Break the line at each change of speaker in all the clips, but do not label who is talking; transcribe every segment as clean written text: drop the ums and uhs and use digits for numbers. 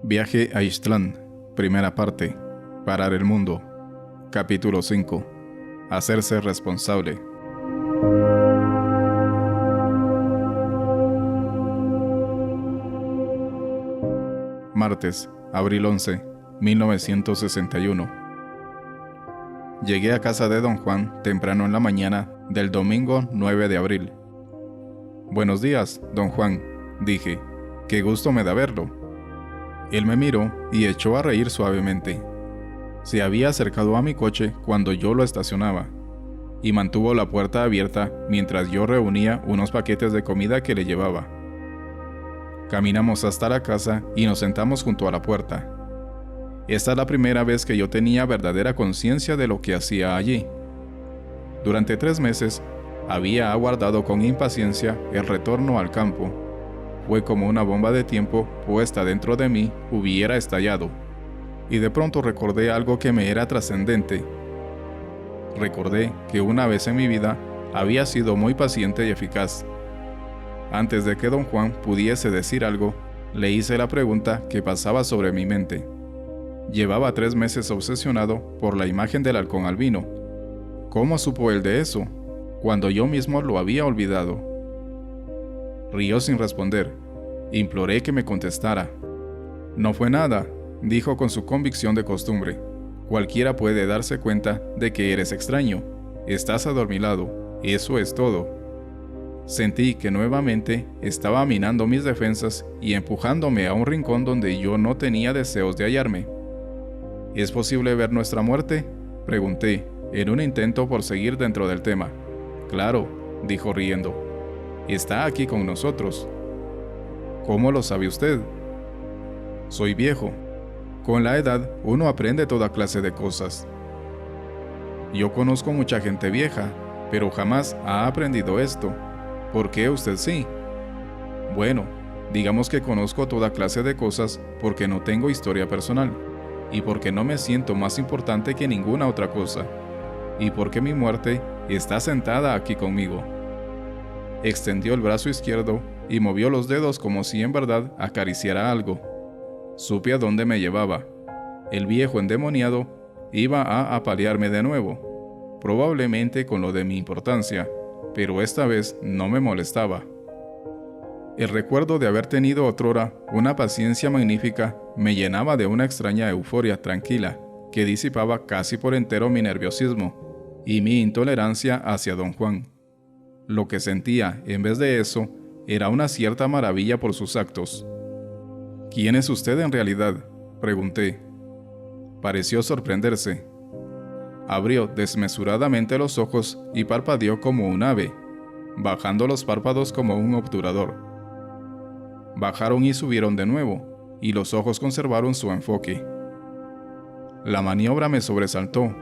Viaje a Ixtlán, primera parte. Parar el mundo. Capítulo 5. Hacerse responsable. Martes, abril 11, 1961. Llegué a casa de don Juan temprano en la mañana del domingo 9 de abril. «Buenos días, don Juan», dije. «Qué gusto me da verlo». Él me miró y echó a reír suavemente. Se había acercado a mi coche cuando yo lo estacionaba, y mantuvo la puerta abierta mientras yo reunía unos paquetes de comida que le llevaba. Caminamos hasta la casa y nos sentamos junto a la puerta. Esta es la primera vez que yo tenía verdadera conciencia de lo que hacía allí. Durante 3 meses, había aguardado con impaciencia el retorno al campo. Fue como una bomba de tiempo puesta dentro de mí hubiera estallado, y de pronto recordé algo que me era trascendente. Recordé que una vez en mi vida había sido muy paciente y eficaz. Antes de que don Juan pudiese decir algo, le hice la pregunta que pasaba sobre mi mente. Llevaba 3 meses obsesionado por la imagen del halcón albino. ¿Cómo supo él de eso, cuando yo mismo lo había olvidado? Rió sin responder. Imploré que me contestara. «No fue nada», dijo con su convicción de costumbre. «Cualquiera puede darse cuenta de que eres extraño. Estás adormilado. Eso es todo». Sentí que nuevamente estaba minando mis defensas y empujándome a un rincón donde yo no tenía deseos de hallarme. «¿Es posible ver nuestra muerte?», pregunté, en un intento por seguir dentro del tema. «Claro», dijo riendo. «Está aquí con nosotros». «¿Cómo lo sabe usted?». «Soy viejo. Con la edad uno aprende toda clase de cosas». «Yo conozco mucha gente vieja, pero jamás ha aprendido esto. ¿Por qué usted sí?». «Bueno, digamos que conozco toda clase de cosas porque no tengo historia personal, y porque no me siento más importante que ninguna otra cosa, y porque mi muerte está sentada aquí conmigo». Extendió el brazo izquierdo y movió los dedos como si en verdad acariciara algo. Supe a dónde me llevaba. El viejo endemoniado iba a apalearme de nuevo, probablemente con lo de mi importancia, pero esta vez no me molestaba. El recuerdo de haber tenido otrora una paciencia magnífica me llenaba de una extraña euforia tranquila que disipaba casi por entero mi nerviosismo y mi intolerancia hacia don Juan. Lo que sentía, en vez de eso, era una cierta maravilla por sus actos. «¿Quién es usted en realidad?», pregunté. Pareció sorprenderse. Abrió desmesuradamente los ojos y parpadeó como un ave, bajando los párpados como un obturador. Bajaron y subieron de nuevo, y los ojos conservaron su enfoque. La maniobra me sobresaltó.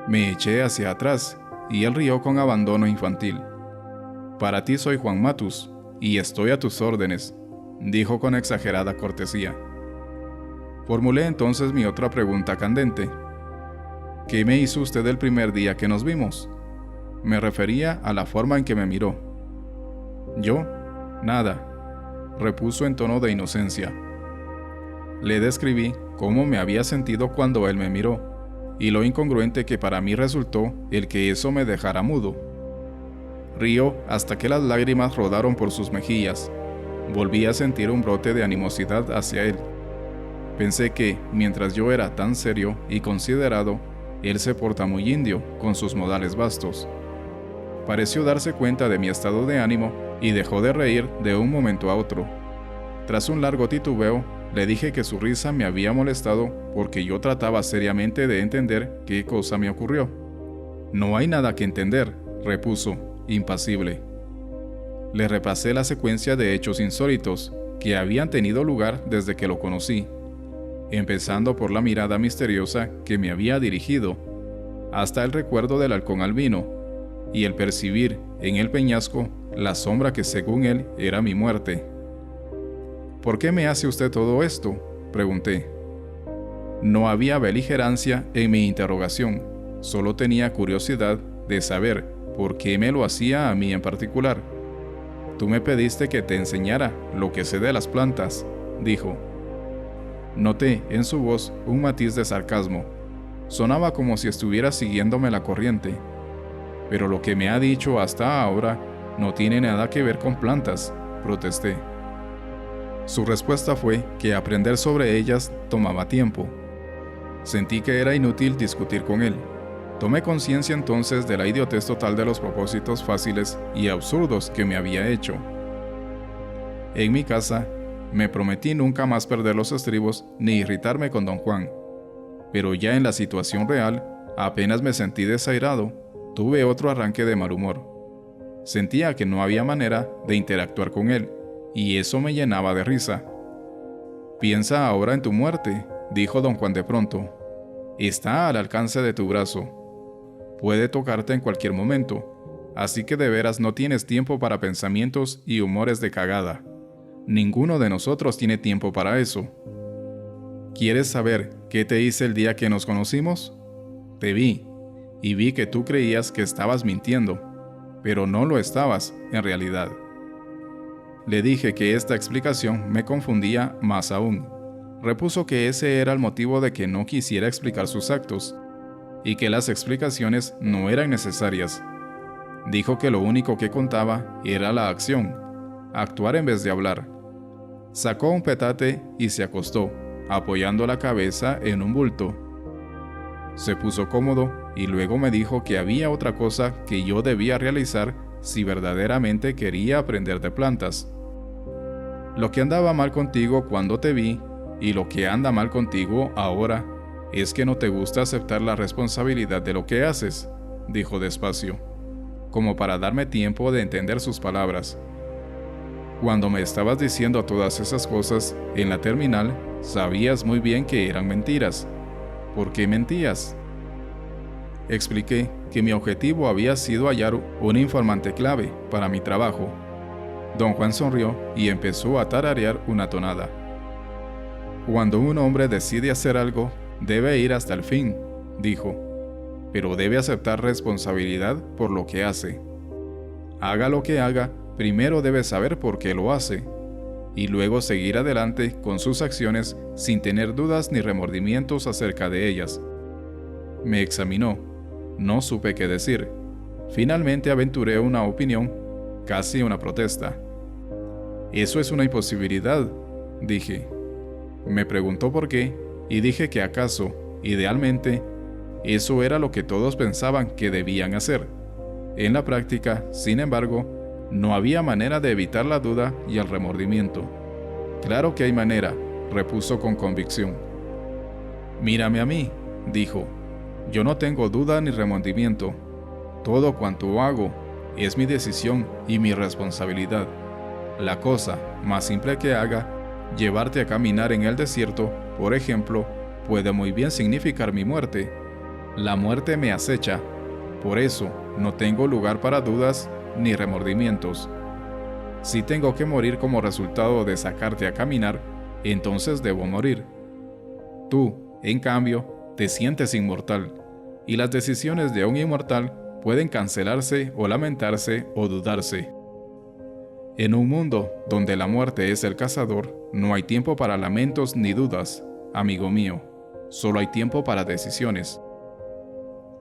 Me eché hacia atrás, y él rió con abandono infantil. «Para ti soy Juan Matus, y estoy a tus órdenes», dijo con exagerada cortesía. Formulé entonces mi otra pregunta candente. «¿Qué me hizo usted el primer día que nos vimos?». Me refería a la forma en que me miró. «Yo, nada», repuso en tono de inocencia. Le describí cómo me había sentido cuando él me miró, y lo incongruente que para mí resultó el que eso me dejara mudo. Rió hasta que las lágrimas rodaron por sus mejillas. Volví a sentir un brote de animosidad hacia él. Pensé que, mientras yo era tan serio y considerado, él se porta muy indio, con sus modales vastos. Pareció darse cuenta de mi estado de ánimo y dejó de reír de un momento a otro. Tras un largo titubeo, le dije que su risa me había molestado porque yo trataba seriamente de entender qué cosa me ocurrió. «No hay nada que entender», repuso, impasible. Le repasé la secuencia de hechos insólitos que habían tenido lugar desde que lo conocí, empezando por la mirada misteriosa que me había dirigido, hasta el recuerdo del halcón albino, y el percibir en el peñasco la sombra que según él era mi muerte. «¿Por qué me hace usted todo esto?», pregunté. No había beligerancia en mi interrogación, solo tenía curiosidad de saber ¿por qué me lo hacía a mí en particular? Tú me pediste que te enseñara lo que sé de las plantas, dijo. Noté en su voz un matiz de sarcasmo. Sonaba como si estuviera siguiéndome la corriente. Pero lo que me ha dicho hasta ahora no tiene nada que ver con plantas, protesté. Su respuesta fue que aprender sobre ellas tomaba tiempo. Sentí que era inútil discutir con él. Tomé conciencia entonces de la idiotez total de los propósitos fáciles y absurdos que me había hecho. En mi casa, me prometí nunca más perder los estribos ni irritarme con don Juan. Pero ya en la situación real, apenas me sentí desairado, tuve otro arranque de mal humor. Sentía que no había manera de interactuar con él, y eso me llenaba de risa. «Piensa ahora en tu muerte», dijo don Juan de pronto. «Está al alcance de tu brazo. Puede tocarte en cualquier momento, así que de veras no tienes tiempo para pensamientos y humores de cagada. Ninguno de nosotros tiene tiempo para eso. ¿Quieres saber qué te hice el día que nos conocimos? Te vi, y vi que tú creías que estabas mintiendo, pero no lo estabas en realidad». Le dije que esta explicación me confundía más aún. Repuso que ese era el motivo de que no quisiera explicar sus actos, y que las explicaciones no eran necesarias. Dijo que lo único que contaba era la acción, actuar en vez de hablar. Sacó un petate y se acostó, apoyando la cabeza en un bulto. Se puso cómodo y luego me dijo que había otra cosa que yo debía realizar si verdaderamente quería aprender de plantas. Lo que andaba mal contigo cuando te vi y lo que anda mal contigo ahora es que no te gusta aceptar la responsabilidad de lo que haces, dijo despacio, como para darme tiempo de entender sus palabras. Cuando me estabas diciendo todas esas cosas en la terminal, sabías muy bien que eran mentiras. ¿Por qué mentías? Expliqué que mi objetivo había sido hallar un informante clave para mi trabajo. Don Juan sonrió y empezó a tararear una tonada. Cuando un hombre decide hacer algo, debe ir hasta el fin, dijo, pero debe aceptar responsabilidad por lo que hace. Haga lo que haga, primero debe saber por qué lo hace, y luego seguir adelante con sus acciones sin tener dudas ni remordimientos acerca de ellas. Me examinó. No supe qué decir. Finalmente aventuré una opinión, casi una protesta. «Eso es una imposibilidad», dije. Me preguntó por qué, y dije que acaso, idealmente, eso era lo que todos pensaban que debían hacer. En la práctica, sin embargo, no había manera de evitar la duda y el remordimiento. «Claro que hay manera», repuso con convicción. «Mírame a mí», dijo. «Yo no tengo duda ni remordimiento. Todo cuanto hago es mi decisión y mi responsabilidad. La cosa más simple que haga, llevarte a caminar en el desierto, por ejemplo, puede muy bien significar mi muerte. La muerte me acecha. Por eso, no tengo lugar para dudas ni remordimientos. Si tengo que morir como resultado de sacarte a caminar, entonces debo morir. Tú, en cambio, te sientes inmortal, y las decisiones de un inmortal pueden cancelarse o lamentarse o dudarse. En un mundo donde la muerte es el cazador, no hay tiempo para lamentos ni dudas, amigo mío, solo hay tiempo para decisiones».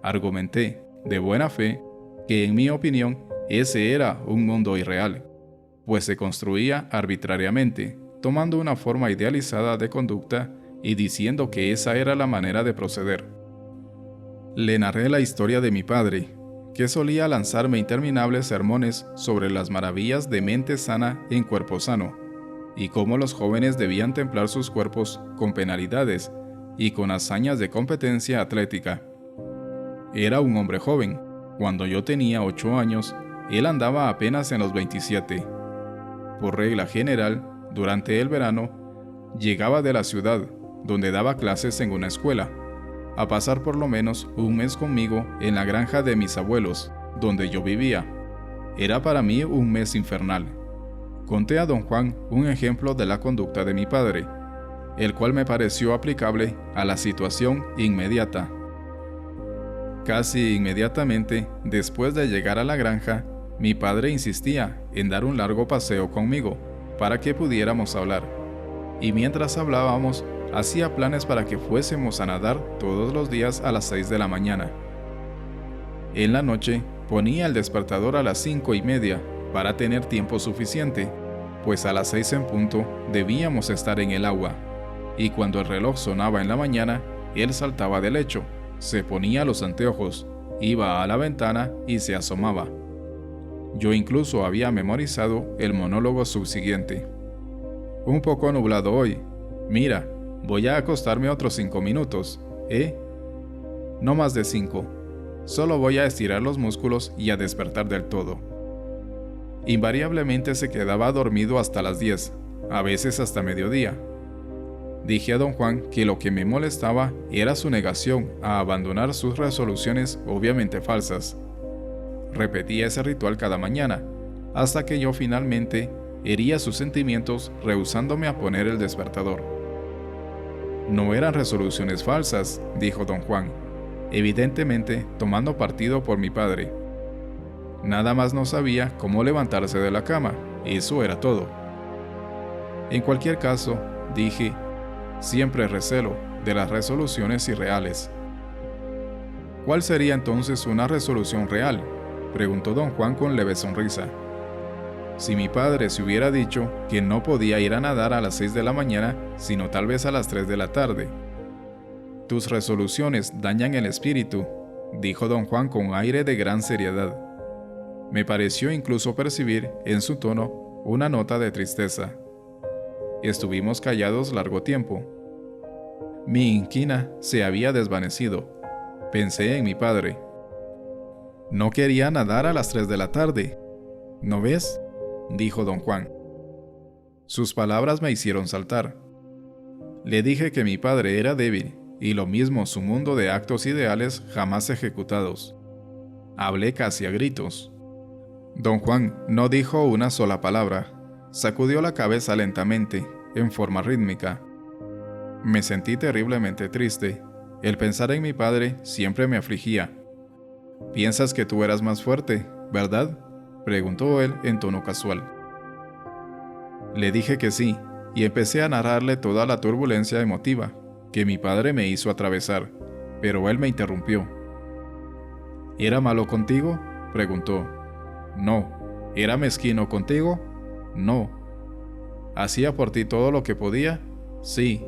Argumenté, de buena fe, que en mi opinión ese era un mundo irreal, pues se construía arbitrariamente, tomando una forma idealizada de conducta y diciendo que esa era la manera de proceder. Le narré la historia de mi padre, que solía lanzarme interminables sermones sobre las maravillas de mente sana en cuerpo sano, y cómo los jóvenes debían templar sus cuerpos con penalidades y con hazañas de competencia atlética. Era un hombre joven. Cuando yo tenía 8 años, él andaba apenas en los 27. Por regla general, durante el verano, llegaba de la ciudad, donde daba clases en una escuela, a pasar por lo menos un mes conmigo en la granja de mis abuelos, donde yo vivía. Era para mí un mes infernal. Conté a don Juan un ejemplo de la conducta de mi padre, el cual me pareció aplicable a la situación inmediata. Casi inmediatamente después de llegar a la granja, mi padre insistía en dar un largo paseo conmigo para que pudiéramos hablar. Y mientras hablábamos, hacía planes para que fuésemos a nadar todos los días a las 6 de la mañana. En la noche, ponía el despertador a las 5:30 para tener tiempo suficiente, pues a las 6 en punto debíamos estar en el agua. Y cuando el reloj sonaba en la mañana, él saltaba del lecho, se ponía los anteojos, iba a la ventana y se asomaba. Yo incluso había memorizado el monólogo subsiguiente. Un poco nublado hoy. Mira, voy a acostarme otros 5 minutos, ¿eh? No más de 5. Solo voy a estirar los músculos y a despertar del todo. Invariablemente se quedaba dormido hasta las 10, a veces hasta mediodía. Dije a don Juan que lo que me molestaba era su negación a abandonar sus resoluciones obviamente falsas. Repetía ese ritual cada mañana, hasta que yo finalmente hería sus sentimientos rehusándome a poner el despertador. No eran resoluciones falsas, dijo don Juan, evidentemente tomando partido por mi padre. Nada más no sabía cómo levantarse de la cama, eso era todo. En cualquier caso, dije, siempre recelo de las resoluciones irreales. ¿Cuál sería entonces una resolución real?, preguntó don Juan con leve sonrisa. Si mi padre se hubiera dicho que no podía ir a nadar a las 6 de la mañana, sino tal vez a las 3 de la tarde. Tus resoluciones dañan el espíritu, dijo don Juan con aire de gran seriedad. Me pareció incluso percibir en su tono una nota de tristeza. Estuvimos callados largo tiempo. Mi inquina se había desvanecido. Pensé en mi padre. No quería nadar a las 3 de la tarde. ¿No ves?, dijo don Juan. Sus palabras me hicieron saltar. Le dije que mi padre era débil, y lo mismo su mundo de actos ideales jamás ejecutados. Hablé casi a gritos. Don Juan no dijo una sola palabra. Sacudió la cabeza lentamente, en forma rítmica. Me sentí terriblemente triste. El pensar en mi padre siempre me afligía. «¿Piensas que tú eras más fuerte, verdad?», preguntó él en tono casual. Le dije que sí, y empecé a narrarle toda la turbulencia emotiva que mi padre me hizo atravesar, pero él me interrumpió. «¿Era malo contigo?», preguntó. «No». «¿Era mezquino contigo?». «No». «¿Hacía por ti todo lo que podía?». «Sí».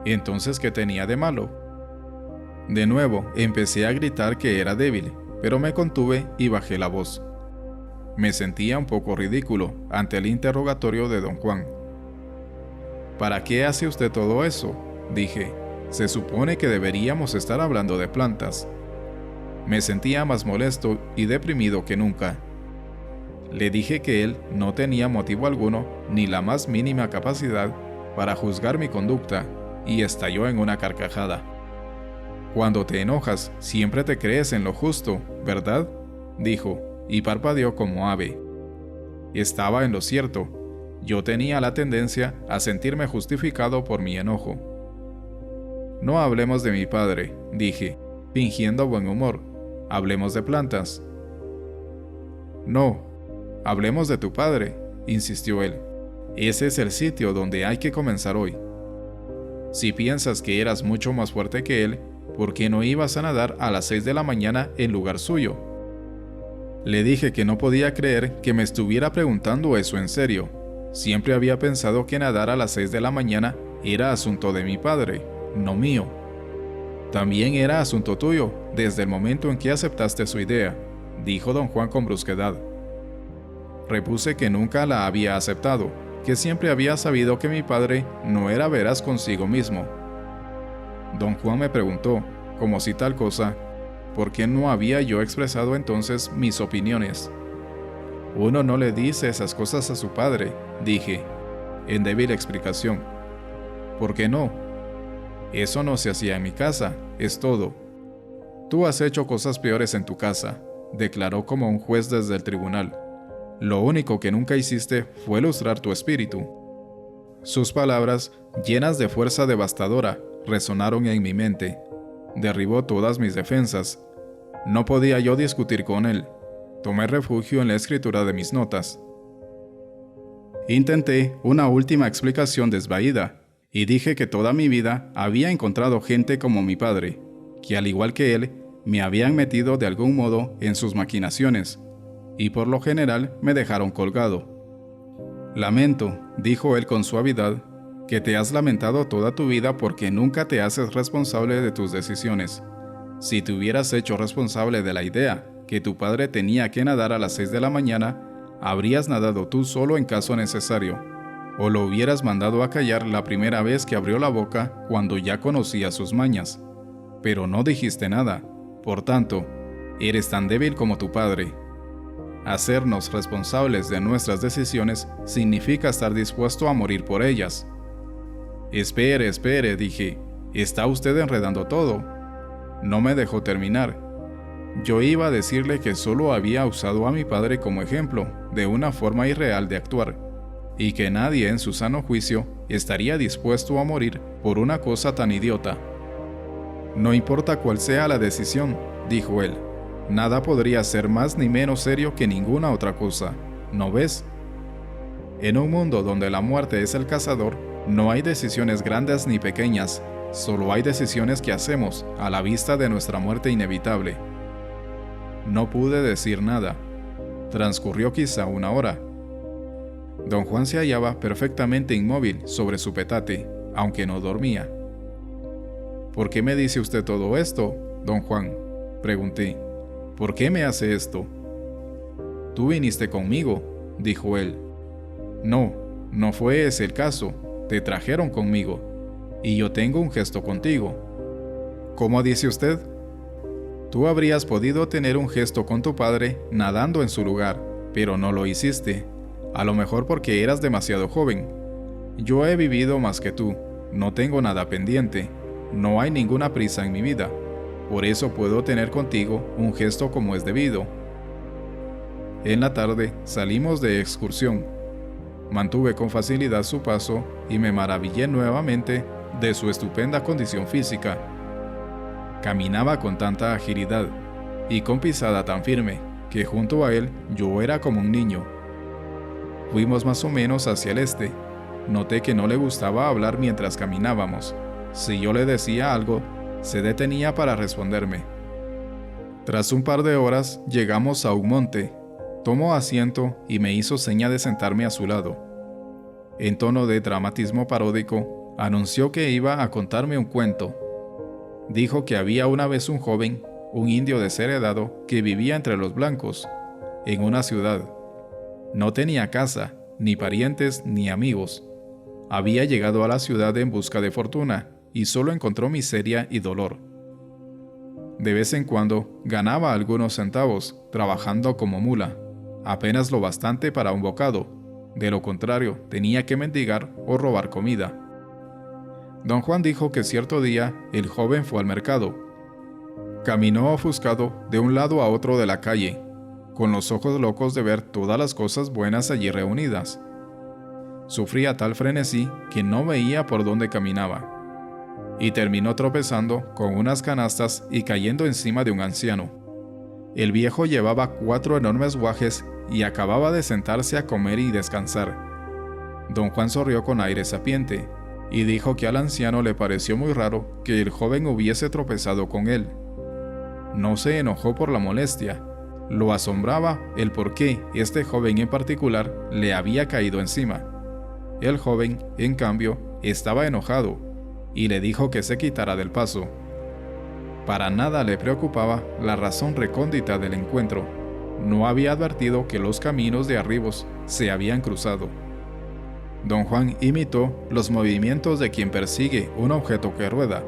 «Entonces, ¿qué tenía de malo?». De nuevo empecé a gritar que era débil, pero me contuve y bajé la voz. Me sentía un poco ridículo ante el interrogatorio de don Juan. «¿Para qué hace usted todo eso?», dije. «Se supone que deberíamos estar hablando de plantas». Me sentía más molesto y deprimido que nunca. Le dije que él no tenía motivo alguno ni la más mínima capacidad para juzgar mi conducta, y estalló en una carcajada. «Cuando te enojas, siempre te crees en lo justo, ¿verdad?», dijo, y parpadeó como ave. Estaba en lo cierto. Yo tenía la tendencia a sentirme justificado por mi enojo. «No hablemos de mi padre», dije, fingiendo buen humor. «Hablemos de plantas». «No, hablemos de tu padre», insistió él. «Ese es el sitio donde hay que comenzar hoy. Si piensas que eras mucho más fuerte que él, ¿por qué no ibas a nadar a las 6 de la mañana en lugar suyo?». Le dije que no podía creer que me estuviera preguntando eso en serio. Siempre había pensado que nadar a las 6 de la mañana era asunto de mi padre, no mío. «También era asunto tuyo, desde el momento en que aceptaste su idea», dijo don Juan con brusquedad. Repuse que nunca la había aceptado, que siempre había sabido que mi padre no era veraz consigo mismo. Don Juan me preguntó, como si tal cosa, ¿por qué no había yo expresado entonces mis opiniones? «Uno no le dice esas cosas a su padre», dije, en débil explicación. «¿Por qué no?». «Eso no se hacía en mi casa, es todo». «Tú has hecho cosas peores en tu casa», declaró como un juez desde el tribunal. «Lo único que nunca hiciste fue lustrar tu espíritu». Sus palabras, llenas de fuerza devastadora, resonaron en mi mente. Derribó todas mis defensas. No podía yo discutir con él. Tomé refugio en la escritura de mis notas. Intenté una última explicación desvaída y dije que toda mi vida había encontrado gente como mi padre, que al igual que él, me habían metido de algún modo en sus maquinaciones, y por lo general me dejaron colgado. Lamento, dijo él con suavidad, que te has lamentado toda tu vida porque nunca te haces responsable de tus decisiones. Si te hubieras hecho responsable de la idea que tu padre tenía que nadar a las 6 de la mañana, habrías nadado tú solo en caso necesario, o lo hubieras mandado a callar la primera vez que abrió la boca cuando ya conocía sus mañas. Pero no dijiste nada, por tanto, eres tan débil como tu padre. Hacernos responsables de nuestras decisiones significa estar dispuesto a morir por ellas. Espere, dije, ¿está usted enredando todo? No me dejó terminar. Yo iba a decirle que solo había usado a mi padre como ejemplo de una forma irreal de actuar, y que nadie en su sano juicio estaría dispuesto a morir por una cosa tan idiota. No importa cuál sea la decisión, dijo él, nada podría ser más ni menos serio que ninguna otra cosa, ¿no ves? En un mundo donde la muerte es el cazador, no hay decisiones grandes ni pequeñas, solo hay decisiones que hacemos a la vista de nuestra muerte inevitable. No pude decir nada. Transcurrió quizá una hora. Don Juan se hallaba perfectamente inmóvil sobre su petate, aunque no dormía. ¿Por qué me dice usted todo esto, don Juan?, pregunté. ¿Por qué me hace esto? Tú viniste conmigo, dijo él. No, no fue ese el caso. Te trajeron conmigo, y yo tengo un gesto contigo. ¿Cómo dice usted? Tú habrías podido tener un gesto con tu padre nadando en su lugar, pero no lo hiciste. A lo mejor porque eras demasiado joven. Yo he vivido más que tú, no tengo nada pendiente, no hay ninguna prisa en mi vida. Por eso puedo tener contigo un gesto como es debido. En la tarde salimos de excursión. Mantuve con facilidad su paso y me maravillé nuevamente de su estupenda condición física. Caminaba con tanta agilidad y con pisada tan firme que junto a él yo era como un niño. Fuimos más o menos hacia el este. Noté que no le gustaba hablar mientras caminábamos. Si yo le decía algo, se detenía para responderme. Tras un par de horas llegamos a un monte. Tomó asiento y me hizo seña de sentarme a su lado. En tono de dramatismo paródico, anunció que iba a contarme un cuento. Dijo que había una vez un joven, un indio desheredado, que vivía entre los blancos, en una ciudad. No tenía casa, ni parientes, ni amigos. Había llegado a la ciudad en busca de fortuna, y solo encontró miseria y dolor. De vez en cuando ganaba algunos centavos, trabajando como mula, apenas lo bastante para un bocado. De lo contrario, tenía que mendigar o robar comida. Don Juan dijo que cierto día el joven fue al mercado. Caminó ofuscado de un lado a otro de la calle, con los ojos locos de ver todas las cosas buenas allí reunidas. Sufría tal frenesí que no veía por dónde caminaba, y terminó tropezando con unas canastas y cayendo encima de un anciano. El viejo llevaba 4 enormes guajes y acababa de sentarse a comer y descansar. Don Juan sonrió con aire sapiente y dijo que al anciano le pareció muy raro que el joven hubiese tropezado con él. No se enojó por la molestia, lo asombraba el por qué este joven en particular le había caído encima. El joven, en cambio, estaba enojado y le dijo que se quitara del paso. Para nada le preocupaba la razón recóndita del encuentro. No había advertido que los caminos de arribos se habían cruzado. Don Juan imitó los movimientos de quien persigue un objeto que rueda.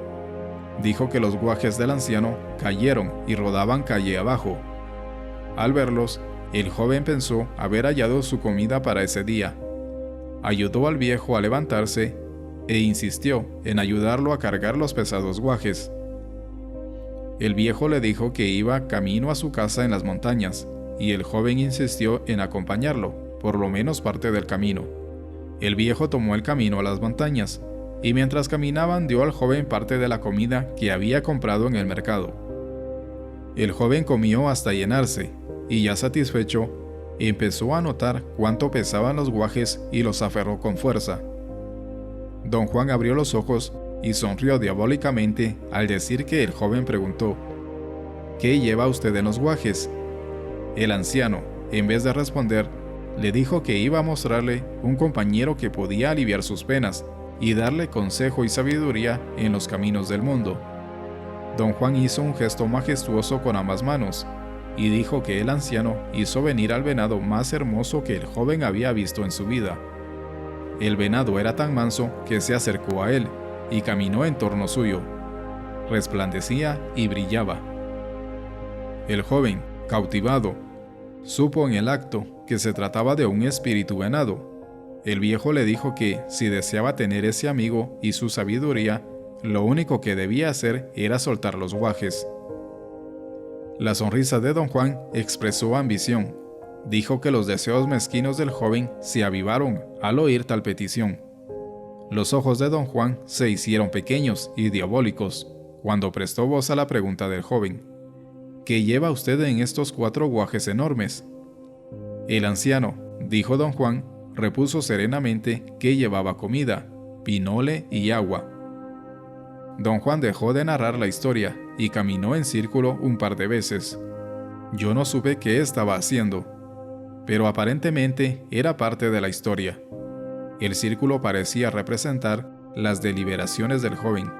Dijo que los guajes del anciano cayeron y rodaban calle abajo. Al verlos, el joven pensó haber hallado su comida para ese día. Ayudó al viejo a levantarse e insistió en ayudarlo a cargar los pesados guajes. El viejo le dijo que iba camino a su casa en las montañas, y el joven insistió en acompañarlo, por lo menos parte del camino. El viejo tomó el camino a las montañas, y mientras caminaban dio al joven parte de la comida que había comprado en el mercado. El joven comió hasta llenarse, y ya satisfecho, empezó a notar cuánto pesaban los guajes y los aferró con fuerza. Don Juan abrió los ojos y sonrió diabólicamente al decir que el joven preguntó: ¿Qué lleva usted en los guajes? El anciano, en vez de responder, le dijo que iba a mostrarle un compañero que podía aliviar sus penas y darle consejo y sabiduría en los caminos del mundo. Don Juan hizo un gesto majestuoso con ambas manos y dijo que el anciano hizo venir al venado más hermoso que el joven había visto en su vida. El venado era tan manso que se acercó a él y caminó en torno suyo. Resplandecía y brillaba. El joven, cautivado, supo en el acto que se trataba de un espíritu venado. El viejo le dijo que, si deseaba tener ese amigo y su sabiduría, lo único que debía hacer era soltar los guajes. La sonrisa de don Juan expresó ambición. Dijo que los deseos mezquinos del joven se avivaron al oír tal petición. Los ojos de don Juan se hicieron pequeños y diabólicos cuando prestó voz a la pregunta del joven: ¿Qué lleva usted en estos 4 guajes enormes? El anciano, dijo don Juan, repuso serenamente que llevaba comida, pinole y agua. Don Juan dejó de narrar la historia y caminó en círculo un par de veces. Yo no supe qué estaba haciendo, pero aparentemente era parte de la historia. El círculo parecía representar las deliberaciones del joven.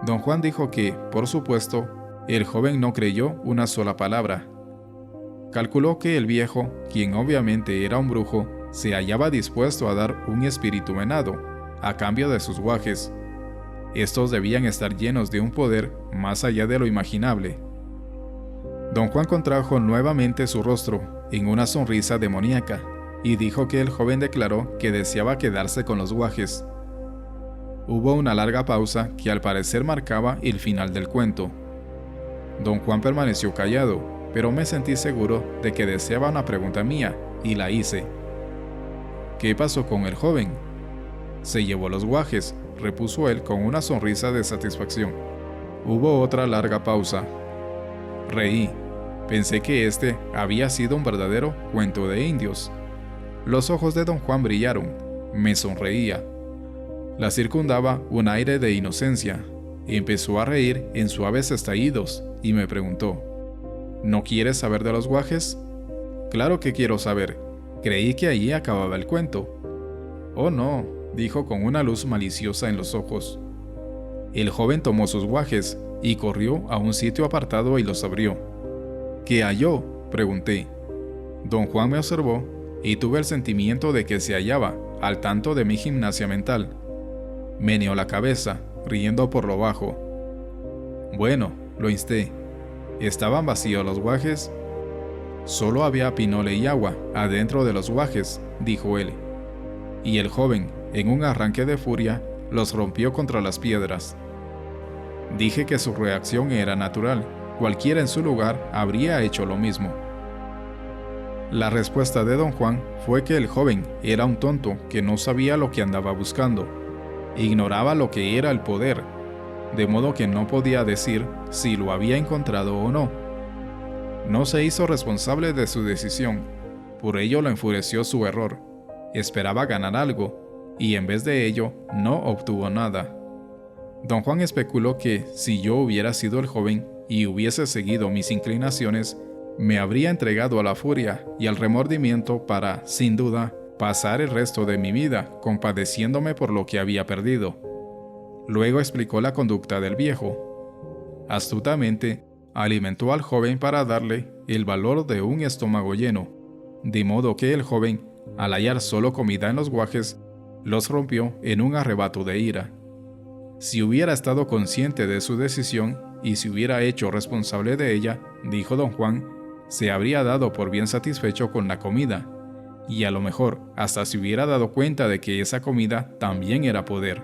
Don Juan dijo que, por supuesto, el joven no creyó una sola palabra. Calculó que el viejo, quien obviamente era un brujo, se hallaba dispuesto a dar un espíritu venado, a cambio de sus guajes. Estos debían estar llenos de un poder más allá de lo imaginable. Don Juan contrajo nuevamente su rostro en una sonrisa demoníaca y dijo que el joven declaró que deseaba quedarse con los guajes. Hubo una larga pausa que al parecer marcaba el final del cuento. Don Juan permaneció callado, pero me sentí seguro de que deseaba una pregunta mía y la hice. ¿Qué pasó con el joven? Se llevó los guajes, repuso él con una sonrisa de satisfacción. Hubo otra larga pausa. Reí. Pensé que este había sido un verdadero cuento de indios. Los ojos de don Juan brillaron. Me sonreía. La circundaba un aire de inocencia. Empezó a reír en suaves estallidos y me preguntó: ¿No quieres saber de los guajes? Claro que quiero saber. Creí que allí acababa el cuento. Oh no, dijo con una luz maliciosa en los ojos. El joven tomó sus guajes y corrió a un sitio apartado y los abrió. ¿Qué halló?, pregunté. Don Juan me observó y tuve el sentimiento de que se hallaba al tanto de mi gimnasia mental. Meneó la cabeza, riendo por lo bajo. Bueno, lo insté. ¿Estaban vacíos los guajes? Solo había pinole y agua adentro de los guajes, dijo él. Y el joven, en un arranque de furia, los rompió contra las piedras. Dije que su reacción era natural. Cualquiera en su lugar habría hecho lo mismo. La respuesta de don Juan fue que el joven era un tonto que no sabía lo que andaba buscando. Ignoraba lo que era el poder, de modo que no podía decir si lo había encontrado o no. No se hizo responsable de su decisión, por ello lo enfureció su error. Esperaba ganar algo, y en vez de ello, no obtuvo nada. Don Juan especuló que, si yo hubiera sido el joven y hubiese seguido mis inclinaciones, me habría entregado a la furia y al remordimiento para, sin duda, pasar el resto de mi vida compadeciéndome por lo que había perdido. Luego explicó la conducta del viejo. Astutamente, alimentó al joven para darle el valor de un estómago lleno, de modo que el joven, al hallar solo comida en los guajes, los rompió en un arrebato de ira. Si hubiera estado consciente de su decisión y se hubiera hecho responsable de ella, dijo don Juan, se habría dado por bien satisfecho con la comida, y a lo mejor hasta se hubiera dado cuenta de que esa comida también era poder.